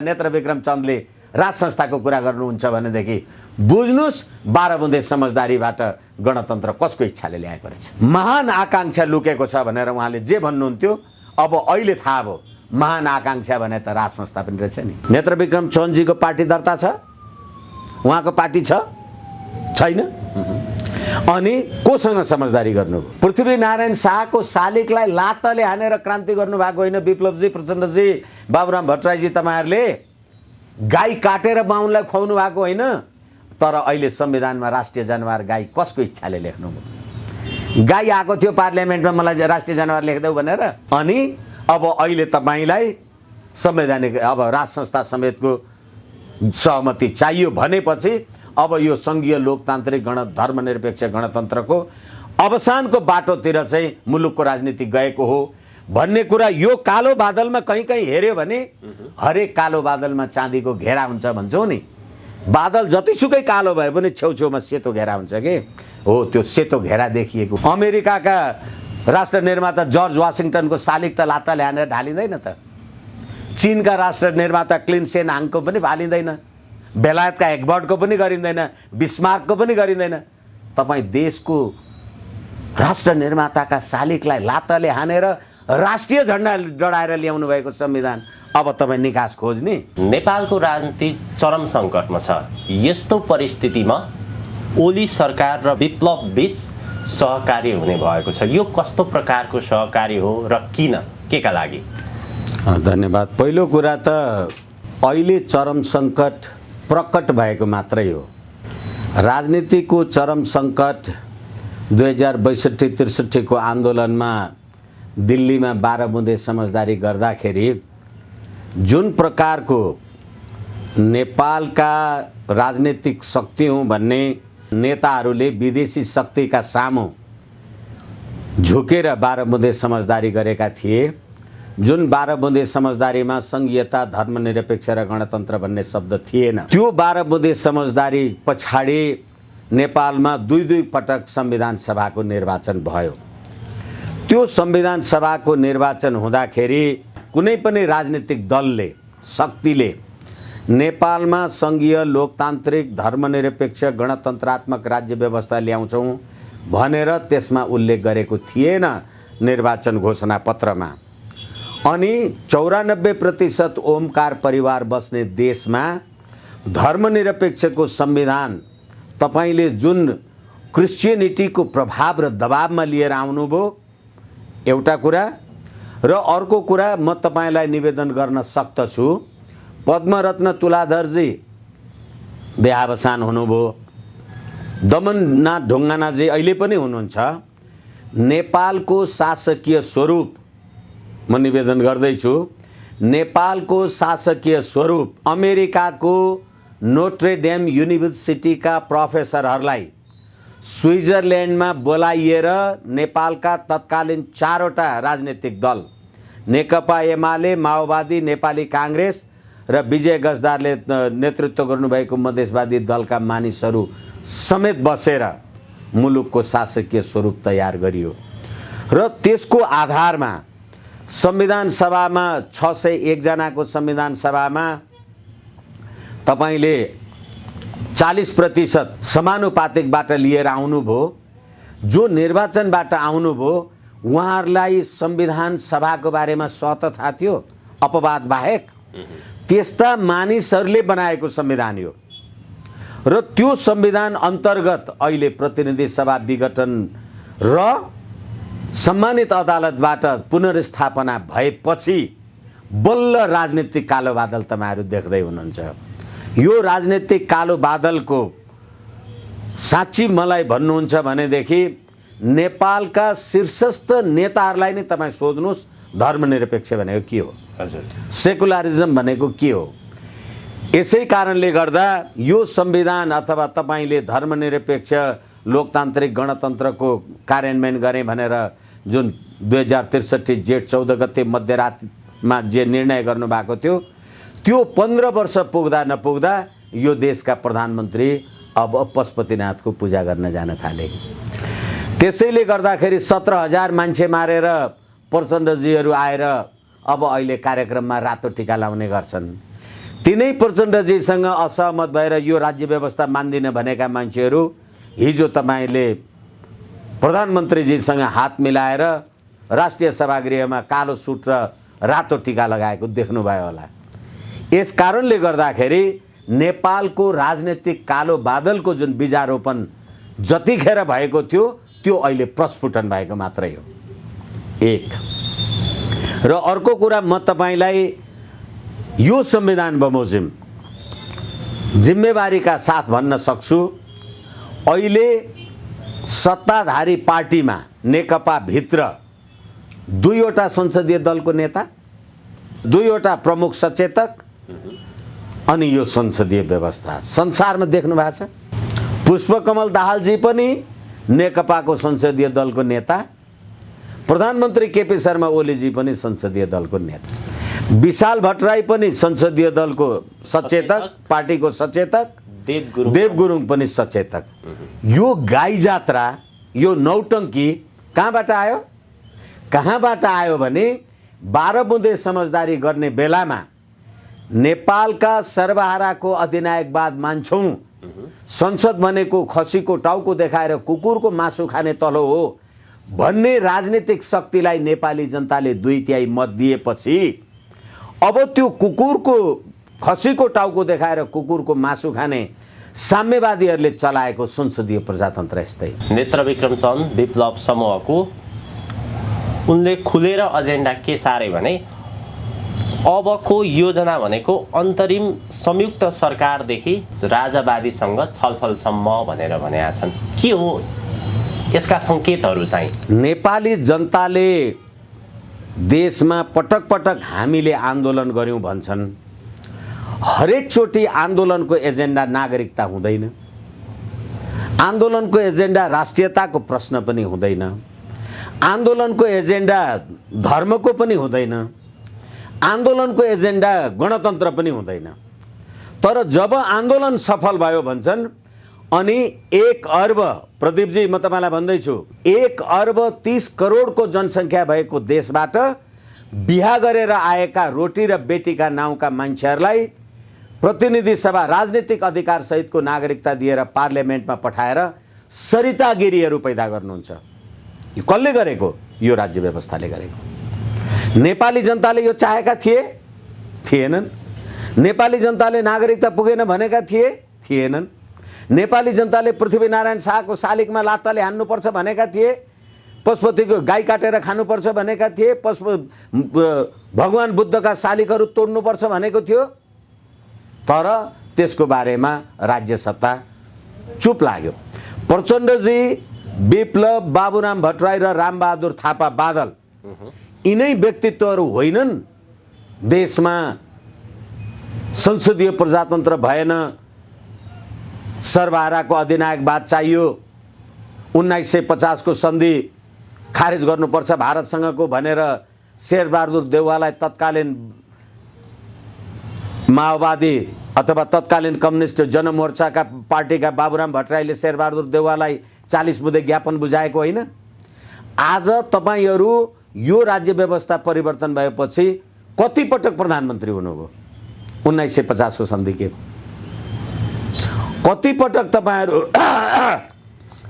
नेत्र विक्रम चन्दले राज संस्थाको कुरा गर्नुहुन्छ भनेदेखि बुझ्नुस् 12 बुँदे समझदारीबाट गणतन्त्र कसको इच्छाले ल्याएको रहेछ। महान आकांक्षा लुकेको छ भनेर उहाँले जे भन्नुहुन्थ्यो अब अहिले थाहा भयो महान आकांक्षा भने त राज संस्था पनि रहेछ नि। नेत्र विक्रम चन्दजीको पार्टी दर्ता छ, उहाँको पार्टी छ छैन? अनि कोसँग समझदारी गर्नुभयो? पृथ्वीनारायण शाहको शालिगलाई लातले हानेर क्रान्ति गर्नुभएको होइन विप्लवजी, प्रचण्डजी, बाबुराम भट्टराईजी, तपाईहरुले गाई काटेर बाहुनलाई खुवाउनु भएको होइन। तर अहिले संविधानमा राष्ट्रिय जनावर गाई कसको इच्छाले लेख्नुभयो? गाई आएको थियो पार्लियामेन्टमा मलाई राष्ट्रिय जनावर लेख्देऊ भनेर। अनि अब अहिले तपाईलाई संवैधानिक अब राज संस्था समेतको सहमति चाहियो भनेपछि अब यो संघीय लोकतान्त्रिक धर्मनिरपेक्ष गणतन्त्रको अवसानको बाटोतिर चाहिँ मुलुकको राजनीति गएको हो भन्ने कुरा यो कालो बादलमा कहीँ कहीँ हेर्यो भने हरेक कालो बादलमा चाँदीको घेरा हुन्छ भन्छौँ नि। बादल जतिसुकै कालो भए पनि छेउछेउमा सेतो घेरा हुन्छ के हो, त्यो सेतो घेरा देखिएको। अमेरिकाका राष्ट्र निर्माता जर्ज वाशिङटनको शालिग त लात्ताले हानेर ढालिँदैन त। चीनका राष्ट्र निर्माता क्लिन सेन हाङको पनि हालिँदैन, बेलायतका एक्बर्टको पनि गरिँदैन, बिस्मार्कको पनि गरिँदैन। तपाईँ देशको राष्ट्र निर्माताका शालिगलाई लात्ताले हानेर राष्ट्रिय झण्डा डढाएर ल्याउनु भएको संविधान अब तपाईँ निकास खोज्ने? नेपालको राजनीति चरम सङ्कटमा छ। यस्तो परिस्थितिमा ओली सरकार र विप्लव बीच सहकार्य हुने भएको छ। यो कस्तो प्रकारको सहकार्य हो र किन, के का लागि? धन्यवाद। पहिलो कुरा त अहिले चरम सङ्कट प्रकट भएको मात्रै हो। राजनीतिको चरम सङ्कट 2062-63 को आन्दोलनमा दिल्लीमा 12 बुँदे समझदारी गर्दाखेरि जुन प्रकारको नेपालका राजनीतिक शक्ति हुँ भन्ने नेताहरूले विदेशी शक्तिका सामु झुकेर 12 बुँदे समझदारी गरेका थिए, जुन 12 बुँदे समझदारीमा संघीयता, धर्मनिरपेक्ष र गणतन्त्र भन्ने शब्द थिएन। त्यो 12 बुँदे समझदारी पछाडि नेपालमा दुई पटक संविधान सभाको निर्वाचन भयो। त्यो संविधान सभाको निर्वाचन हुँदाखेरि कुनै पनि राजनीतिक दलले, शक्तिले नेपालमा संघीय लोकतान्त्रिक धर्मनिरपेक्ष गणतन्त्रात्मक राज्य व्यवस्था ल्याउँछौँ भनेर त्यसमा उल्लेख गरेको थिएन निर्वाचन घोषणा पत्रमा। अनि 94% ओमकार परिवार बस्ने देशमा धर्मनिरपेक्षको संविधान तपाईले जुन क्रिस्चियनिटीको प्रभाव र दबावमा लिएर आउनुभयो एउटा कुरा, र अर्को कुरा म तपाईलाई निवेदन गर्न सक्दछु, पद्मरत्न तुलाधरजी देहावसान हुनुभयो, दमननाथ ढुङ्गानाजी अहिले पनि हुनुहुन्छ। नेपालको शासकीय स्वरूप म निवेदन गर्दैछु, नेपालको शासकीय स्वरूप अमेरिकाको नोट्रेडेम युनिभर्सिटीका प्रोफेसरहरूलाई स्विजरल्यान्डमा बोलाइएर नेपालका तत्कालीन 4वटा राजनीतिक दल नेकपा एमाले, माओवादी, नेपाली काङ्ग्रेस र विजय गजदारले नेतृत्व गर्नुभएको मधेसवादी दलका मानिसहरू समेत बसेर मुलुकको शासकीय स्वरूप तयार गरियो। र त्यसको आधारमा संविधान सभामा 601 जनाको संविधान सभामा तपाईले 40% समानुपातिकबाट लिएर आउनुभयो। जो निर्वाचनबाट आउनुभयो उहाँहरूलाई संविधान सभाको बारेमा स्वत थाहा थियो अपवाद बाहेक। त्यस्ता मानिसहरूले बनाएको संविधान हो र त्यो संविधान अन्तर्गत अहिले प्रतिनिधि सभा विघटन र सम्मानित अदालतबाट पुनर्स्थापना भएपछि बल्ल राजनीतिक कालो बादल तपाईहरु देख्दै हुनुहुन्छ। यो राजनीतिक कालो बादलको साँच्ची मलाई भन्नुहुन्छ भनेदेखि नेपालका शीर्षस्थ नेताहरूलाई नै तपाईँ सोध्नुहोस् धर्मनिरपेक्ष भनेको के हो, हजुर सेकुलरिजम भनेको के हो। यसै कारणले गर्दा यो संविधान अथवा तपाईले धर्मनिरपेक्ष लोकतान्त्रिक गणतन्त्रको कार्यान्वयन गरे भनेर जुन 2063 जेठ 14 गते मध्यरातमा जे निर्णय गर्नुभएको थियो त्यो 15 वर्ष पुग्दा नपुग्दा यो देशका प्रधानमन्त्री अब पशुपतिनाथको पूजा गर्न जान थाले। त्यसैले गर्दाखेरि 17,000 मान्छे मारेर प्रचण्डजीहरू आएर अब अहिले कार्यक्रममा रातो टीका लाउने गर्छन्। तिनै प्रचण्डजीसँग असहमत भएर यो राज्य व्यवस्था मान्दिन भनेका मान्छेहरू हिजो तपाईँले प्रधानमन्त्रीजीसँग हात मिलाएर राष्ट्रिय सभागृहमा कालो सुट र रातो टीका लगाएको देख्नुभयो होला। यस कारणले गर्दाखेरि नेपालको राजनीतिक कालो बादलको जुन बीजारोपण जतिखेर भएको थियो त्यो अहिले प्रस्फुटन भएको मात्रै हो। एक र अर्को कुरा म तपाईँलाई यो संविधान बमोजिम जिम्मेवारीका साथ भन्न सक्छु, अहिले सत्ताधारी पार्टीमा नेकपा भित्र दुईवटा संसदीय दलको नेता, दुईवटा प्रमुख सचेतक अनि यो संसदीय व्यवस्था संसारमा देख्नु भएको छ। पुष्पकमल दाहालजी पनि नेकपाको संसदीय दलको नेता, प्रधानमन्त्री केपी शर्मा ओलीजी पनि संसदीय दलको नेता, विशाल भट्टराई पनि संसदीय दलको सचेतक, पार्टीको सचेतक, देव गुरुङ पनि सचेतक। यो गाई जात्रा, यो नौटङ्की कहाँबाट आयो? कहाँबाट आयो भने 12 बुँदे समझदारी गर्ने बेलामा नेपालका सर्वहाराको अधिनायकवाद मान्छौँ, संसद भनेको खसीको टाउको देखाएर कुकुरको मासु खाने तलो हो भन्ने राजनीतिक शक्तिलाई नेपाली जनताले 2/3 मत दिएपछि अब त्यो कुकुरको खसीको टाउको देखाएर कुकुरको मासु खाने साम्यवादीहरूले चलाएको संसदीय प्रजातन्त्र यस्तै। नेत्रविक्रम चन्द विप्लव समूहको उनले खुलेर एजेन्डा के सारे भने अबको योजना भनेको अन्तरिम संयुक्त सरकारदेखि राजावादीसँग छलफलसम्म भनेर भनेका छन्। के हो यसका सङ्केतहरू चाहिँ? नेपाली जनताले देशमा पटक पटक हामीले आन्दोलन गर्यौँ भन्छन्। हरेकचोटि आन्दोलनको एजेन्डा नागरिकता हुँदैन, आन्दोलनको एजेन्डा राष्ट्रियताको प्रश्न पनि हुँदैन, आन्दोलनको एजेन्डा धर्मको पनि हुँदैन, आन्दोलनको एजेन्डा गणतन्त्र पनि हुँदैन। तर जब आन्दोलन सफल भयो भन्छन् अनि 1 अर्ब, प्रदीपजी म तपाईँलाई भन्दैछु, 1 अर्ब 30 करोडको जनसङ्ख्या भएको देशबाट बिहा गरेर आएका रोटी र बेटीका नाउँका मान्छेहरूलाई प्रतिनिधि सभा राजनीतिक अधिकार सहितको नागरिकता दिएर पार्लियामेन्टमा पठाएर सरितागिरीहरू पैदा गर्नुहुन्छ। यो कसले गरेको? यो राज्य व्यवस्थाले गरेको। नेपाली जनताले यो चाहेका थिएनन्। नेपाली जनताले नागरिकता पुगेन भनेका थिएनन्। नेपाली जनताले पृथ्वीनारायण शाहको शालिगमा लात्ताले हान्नुपर्छ भनेका थिए, पशुपतिको गाई काटेर खानुपर्छ भनेका थिए, भगवान बुद्धका शालिगहरू तोड्नुपर्छ भनेको थियो। तर त्यसको बारेमा राज्य सत्ता चुप लाग्यो। प्रचण्डजी, विप्लव, बाबुराम भट्टराई र रामबहादुर थापा बादल यिनै व्यक्तित्वहरू होइनन् देशमा संसदीय प्रजातन्त्र भएन, सर्वहाराको अधिनायकवाद चाहियो, 1950 को सन्धि खारेज गर्नुपर्छ भारतसँगको भनेर शेरबहादुर देउवालाई तत्कालीन माओवादी अथवा तत्कालीन कम्युनिस्ट जनमोर्चाका पार्टीका बाबुराम भट्टराईले शेरबहादुर देउवालाई 40 बुँदे ज्ञापन बुझाएको होइन। आज तपाईँहरू यो राज्य व्यवस्था परिवर्तन भएपछि कति पटक प्रधानमन्त्री हुनुभयो? 1950 को सन्धि के कति पटक तपाईँहरू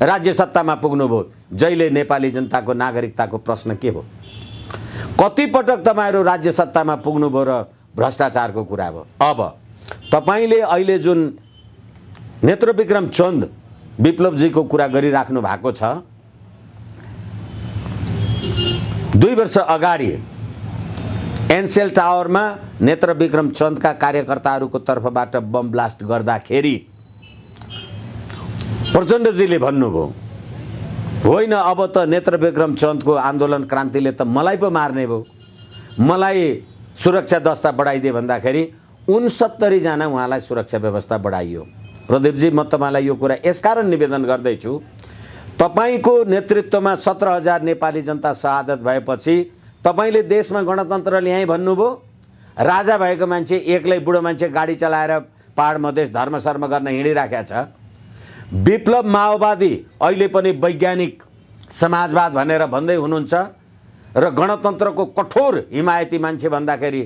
राज्य सत्तामा पुग्नुभयो? जहिले नेपाली जनताको नागरिकताको प्रश्न के हो? कति पटक तपाईँहरू राज्य सत्तामा पुग्नुभयो र भ्रष्टाचारको कुरा भयो? अब तपाईँले अहिले जुन नेत्रविक्रम चन्द विप्लवजीको कुरा गरिराख्नु भएको छ, 2 वर्ष अगाडि एनसेल टावरमा नेत्रविक्रम चन्दका कार्यकर्ताहरूको तर्फबाट बम ब्लास्ट गर्दाखेरि प्रचण्डजीले भन्नुभयो, होइन अब त नेत्रविक्रम चन्दको आन्दोलन क्रान्तिले त मलाई पो मार्ने भयो, मलाई सुरक्षा दस्ता बढाइदिए भन्दाखेरि 69 जना उहाँलाई सुरक्षा व्यवस्था बढाइयो। प्रदीपजी म तपाईँलाई यो कुरा यसकारण निवेदन गर्दैछु, तपाईँको नेतृत्वमा 17,000 नेपाली जनता शहादत भएपछि तपाईँले देशमा गणतन्त्र ल्याएँ भन्नुभयो। राजा भएको मान्छे एक्लै बुढो मान्छे गाडी चलाएर पहाड मधेस धर्मसर्म गर्न हिँडिराखेको छ। विप्लव माओवादी अहिले पनि वैज्ञानिक समाजवाद भनेर भन्दै हुनुहुन्छ र गणतन्त्रको कठोर हिमायती मान्छे भन्दाखेरि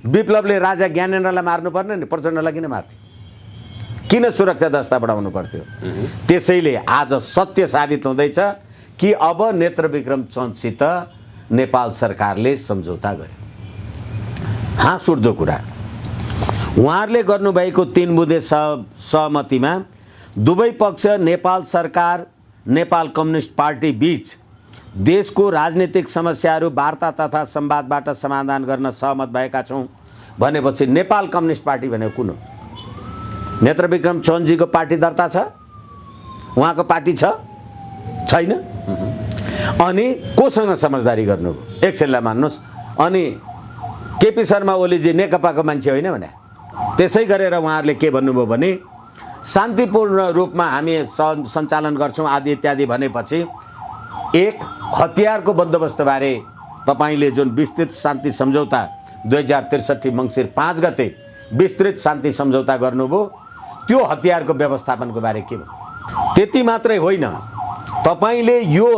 विप्लवले राजा ज्ञानेन्द्रलाई मार्नुपर्ने नि, प्रचण्डलाई किन मार्थ्यो? किन सुरक्षा दस्ता बढाउनु पर्थ्यो? त्यसैले आज सत्य साबित हुँदैछ कि अब नेत्रविक्रम चन्दसित नेपाल सरकारले सम्झौता गर्यो। हाँस उठ्दो कुरा, उहाँहरूले गर्नुभएको 3 बुँदे सहमतिमा दुवै पक्ष नेपाल सरकार, नेपाल कम्युनिस्ट पार्टी बीच देशको राजनीतिक समस्याहरू वार्ता तथा संवादबाट समाधान गर्न सहमत भएका छौँ भनेपछि नेपाल कम्युनिस्ट पार्टी भनेको कुन हो? नेत्रविक्रम चन्दजीको पार्टी दर्ता छ? उहाँको पार्टी छ? छैन? अनि कोसँग समझदारी गर्नुभयो? एकछिनलाई मान्नुहोस्। अनि केपी शर्मा ओलीजी नेकपाको मान्छे होइन भने त्यसै गरेर उहाँहरूले के भन्नुभयो भने शान्तिपूर्ण रूपमा हामी सञ्चालन गर्छौँ आदि इत्यादि भनेपछि एक हतियारको बन्दोबस्तबारे तपाईँले जुन विस्तृत शान्ति सम्झौता 2063 मङ्सिर 5 गते विस्तृत शान्ति सम्झौता गर्नुभयो, त्यो हतियारको व्यवस्थापनको बारे के भयो? त्यति मात्रै होइन, तपाईँले यो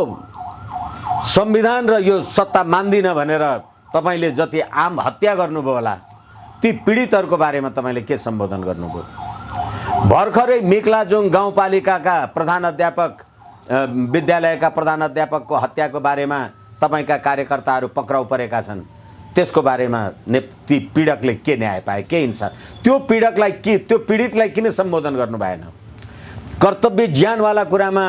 संविधान र यो सत्ता मान्दिनँ भनेर तपाईँले जति आम हत्या गर्नुभयो होला ती पीडितहरूको बारेमा तपाईँले के सम्बोधन गर्नुभयो? भर्खरै मेक्लाजोङ गाउँपालिकाका प्रधान अध्यापक, विद्यालयका प्रधान अध्यापकको हत्याको बारेमा तपाईँका कार्यकर्ताहरू पक्राउ परेका छन्। त्यसको बारेमा ती पीडकले के न्याय पाए, के इंसाफ? त्यो पीडितलाई किन सम्बोधन गर्नु भएन? कर्तव्य ज्ञानवाला कुरामा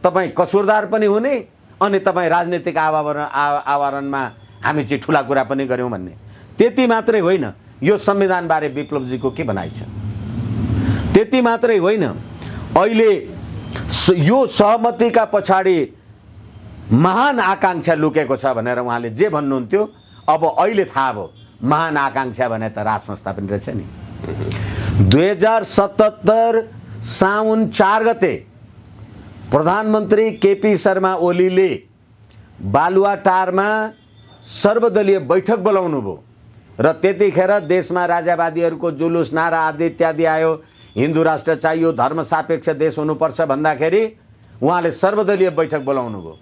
तपाईँ कसुरदार पनि हुने अनि तपाईँ राजनीतिक आवरणमा हामी चाहिँ ठुला कुरा पनि गऱ्यौँ भन्ने। त्यति मात्रै होइन, यो संविधानबारे विप्लवजीको के भनाइ छ? त्यति मात्रै होइन, अहिले यो सहमतिका पछाडि महान आकांक्षा लुकेको छ भनेर उहाँले जे भन्नुहुन्थ्यो, अब अहिले थाहा भयो महान आकांक्षा भने त राज संस्था पनि रहेछ नि। 2077 साउन 4 गते प्रधानमन्त्री केपी शर्मा ओलीले बालुवाटारमा सर्वदलीय बैठक बोलाउनु भयो र त्यतिखेर देशमा राजावादीहरूको जुलुस, नारा आदि इत्यादि आयो। हिन्दू राष्ट्र चाहियो, धर्म सापेक्ष देश हुनुपर्छ भन्दाखेरि उहाँले सर्वदलीय बैठक बोलाउनु भयो।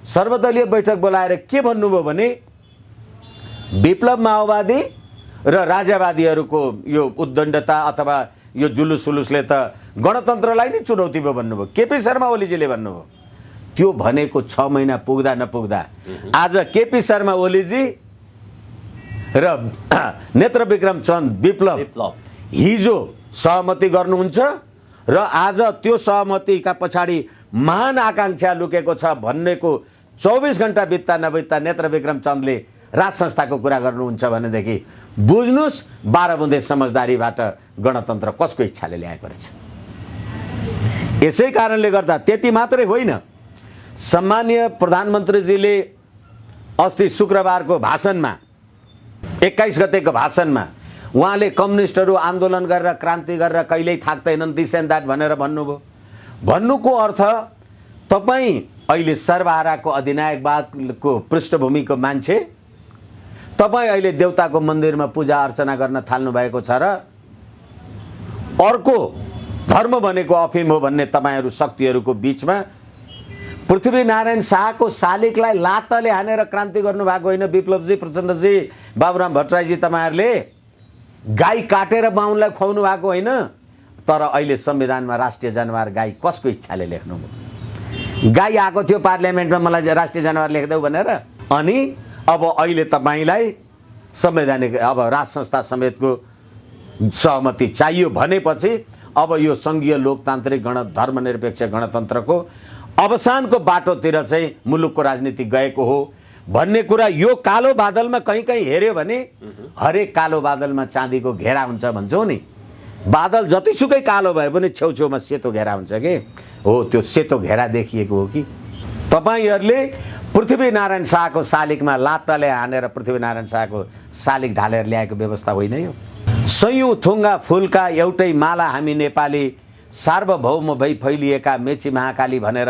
सर्वदलीय बैठक बोलाएर के भन्नुभयो भने विप्लव माओवादी र राजावादीहरूको यो उद्दण्डता अथवा यो जुलुसुलुसले त गणतन्त्रलाई नै चुनौती भयो भन्नुभयो। केपी शर्मा ओलीजीले भन्नुभयो। त्यो भनेको 6 महिना पुग्दा नपुग्दा आज केपी शर्मा ओलीजी र नेत्रविक्रम चन्द विप्लव हिजो सहमति गर्नुहुन्छ र आज त्यो सहमतिका पछाडि महान आकांक्षा लुकेको छ भन्नेको 24 घण्टा बित्दा नबित्दा नेत्रविक्रम चन्दले राज संस्थाको कुरा गर्नुहुन्छ भनेदेखि बुझ्नुहोस् 12 बुँदे समझदारीबाट गणतन्त्र कसको इच्छाले ल्याएको रहेछ। यसै कारणले गर्दा त्यति मात्रै होइन, सम्माननीय प्रधानमन्त्रीजीले अस्ति शुक्रबारको भाषणमा 21 गतेको भाषणमा उहाँले कम्युनिस्टहरू आन्दोलन गरेर क्रान्ति गरेर कहिल्यै थाक्दैनन् दिस एन्ड द्याट भनेर भन्नुभयो। भन्नुको अर्थ तपाईँ अहिले सर्वहाराको अधिनायकवादको पृष्ठभूमिको मान्छे, तपाईँ अहिले देवताको मन्दिरमा पूजा अर्चना गर्न थाल्नु भएको छ र अर्को धर्म भनेको अफिम हो भन्ने तपाईँहरू शक्तिहरूको बिचमा पृथ्वीनारायण शाहको शालिगलाई लातले हानेर क्रान्ति गर्नुभएको होइन विप्लवजी, प्रचण्डजी, बाबुराम भट्टराईजी? तपाईँहरूले गाई काटेर बाहुनलाई खुवाउनु भएको होइन। तर अहिले संविधानमा राष्ट्रिय जनावर गाई कसको इच्छाले लेख्नुभयो? गाई आएको थियो पार्लियामेन्टमा मलाई राष्ट्रिय जनावर लेख्देऊ भनेर। अनि अब अहिले तपाईँलाई संवैधानिक अब राज संस्था समेतको सहमति चाहियो भनेपछि अब यो सङ्घीय लोकतान्त्रिक धर्मनिरपेक्ष गणतन्त्रको अवसानको बाटोतिर चाहिँ मुलुकको राजनीति गएको हो भन्ने कुरा यो कालो बादलमा कहीँ कहीँ हेऱ्यो भने हरेक कालो बादलमा चाँदीको घेरा हुन्छ भन्छौँ नि। बादल जतिसुकै कालो भए पनि छेउछेउमा सेतो घेरा हुन्छ कि हो, त्यो सेतो घेरा देखिएको हो कि तपाईँहरूले पृथ्वीनारायण शाहको शालिगमा लातले हानेर पृथ्वीनारायण शाहको शालिग ढालेर ल्याएको व्यवस्था होइन यो। सयौँ थुङ्गा फुलका एउटै माला हामी नेपाली, सार्वभौम भई फैलिएका मेची महाकाली भनेर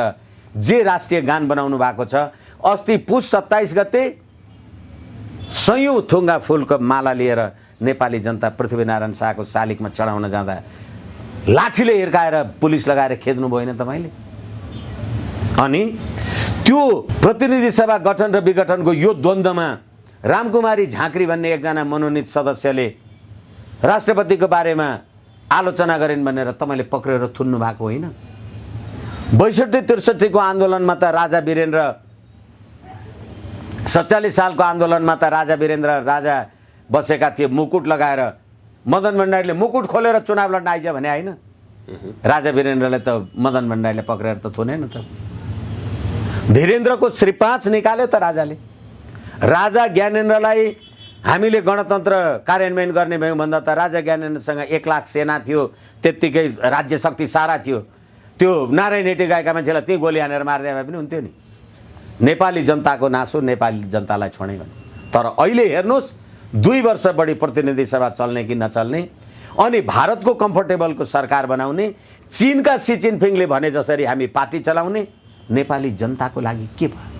जे राष्ट्रिय गान बनाउनु भएको छ, अस्ति पुस 27 गते सयौँ थुङ्गा फुलको माला लिएर नेपाली जनता पृथ्वीनारायण शाहको शालिगमा चढाउन जाँदा लाठीले हिर्काएर पुलिस लगाएर खेद्नु भएन तपाईँले? अनि त्यो प्रतिनिधि सभा गठन र विघटनको यो द्वन्द्वमा रामकुमारी झाँक्री भन्ने एकजना मनोनित सदस्यले राष्ट्रपतिको बारेमा आलोचना गरिन् भनेर तपाईँले पक्रेर थुन्नु भएको होइन। 62-63 को आन्दोलनमा त राजा वीरेन्द्र, 47 सालको आन्दोलनमा त राजा वीरेन्द्र राजा बसेका थिए मुकुट लगाएर। मदन भण्डारीले मुकुट खोलेर चुनाव लड्न आइज भने होइन, राजा वीरेन्द्रलाई त मदन भण्डारीले पक्रेर त थुनेन त। धीरेन्द्रको श्री 5 निकाल्यो त राजाले। राजा ज्ञानेन्द्रलाई हामीले गणतन्त्र कार्यान्वयन गर्ने भयौँ भन्दा त राजा ज्ञानेन्द्रसँग 1 लाख सेना थियो, त्यत्तिकै राज्य शक्ति सारा थियो। त्यो नारायण हेटी गएका मान्छेलाई त्यही गोली हानेर मारिदिए भए पनि हुन्थ्यो नि। नेपाली जनताको नासो नेपाली जनतालाई छोडे भने। तर अहिले हेर्नुहोस् 2 वर्ष बढी प्रतिनिधि सभा चल्ने कि नचल्ने, अनि भारतको कम्फर्टेबलको सरकार बनाउने, चीनका सी जिनपिङले भने जसरी हामी पार्टी चलाउने, नेपाली जनताको लागि के भयो?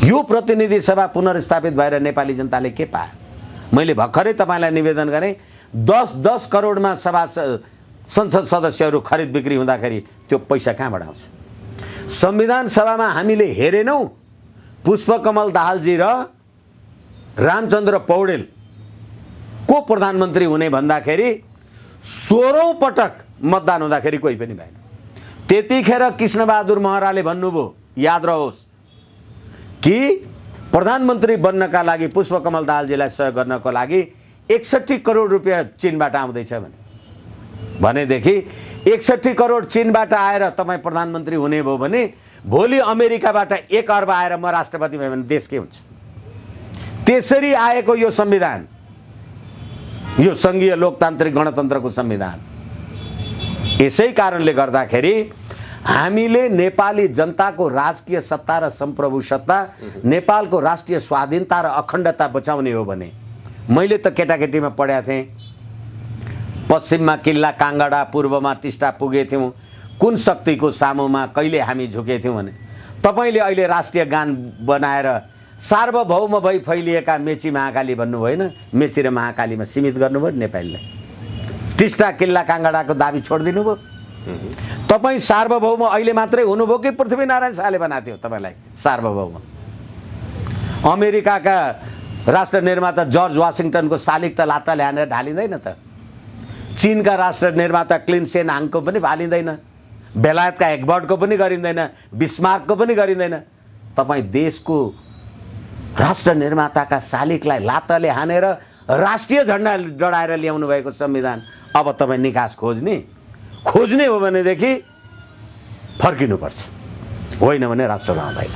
यो प्रतिनिधि सभा पुनर्स्थापित भएर नेपाली जनताले के पायो? मैले भर्खरै तपाईँलाई निवेदन गरेँ 10-10 करोडमा संसद सदस्यहरू खरिद बिक्री हुँदाखेरि त्यो पैसा कहाँबाट आउँछ? संविधान सभामा हामीले हेरेनौँ पुष्पकमल दाहालजी र रामचन्द्र पौडेल को प्रधानमन्त्री हुने भन्दाखेरि 16औं पटक मतदान हुँदाखेरि कोही पनि भएन। त्यतिखेर कृष्णबहादुर महराले भन्नुभयो, याद रहोस्, कि प्रधानमन्त्री बन्नका लागि पुष्पकमल दाहालजीलाई सहयोग गर्नको लागि 61 करोड रुपियाँ चीनबाट आउँदैछ भनेदेखि 61 करोड चीनबाट आएर तपाईँ प्रधानमन्त्री हुने भयो भने भोलि अमेरिकाबाट 1 अर्ब आएर म राष्ट्रपति भयो भने देश के हुन्छ? त्यसरी आएको यो संविधान, यो सङ्घीय लोकतान्त्रिक गणतन्त्रको संविधान। यसै कारणले गर्दाखेरि हामीले नेपाली जनताको राजकीय सत्ता र सम्प्रभु सत्ता, नेपालको राष्ट्रिय स्वाधीनता र अखण्डता बचाउने हो भने, मैले त केटाकेटीमा पढेको थिएँ, पश्चिममा किल्ला काङ्गडा, पूर्वमा टिस्टा पुगेथ्यौँ, कुन शक्तिको सामुमा कहिले हामी झुकेथ्यौँ भने तपाईँले अहिले राष्ट्रिय गान बनाएर सार्वभौम भई फैलिएका मेची महाकाली भन्नु भएन, मेची र महाकालीमा सीमित गर्नुभयो नेपालीलाई। टिस्टा किल्ला काङ्गडाको दाबी छोडिदिनु भयो। तपाईँ सार्वभौम अहिले मात्रै हुनुभयो कि पृथ्वीनारायण शाहले बनाएको थियो तपाईँलाई सार्वभौम? अमेरिकाका राष्ट्र निर्माता जर्ज वासिङटनको शालिग त लात्ताले हानेर ढालिँदैन त। चीनका राष्ट्र निर्माता क्लिन सेन हाङको पनि हालिँदैन, बेलायतका एक्बर्टको पनि गरिँदैन, बिस्मार्कको पनि गरिँदैन। तपाईँ देशको राष्ट्र निर्माताका शालिगलाई लात्ताले हानेर राष्ट्रिय झन्डा डढाएर ल्याउनु भएको संविधान अब तपाईँ निकास खोज्ने हो भनेदेखि फर्किनुपर्छ, होइन भने राष्ट्र रहँदैन।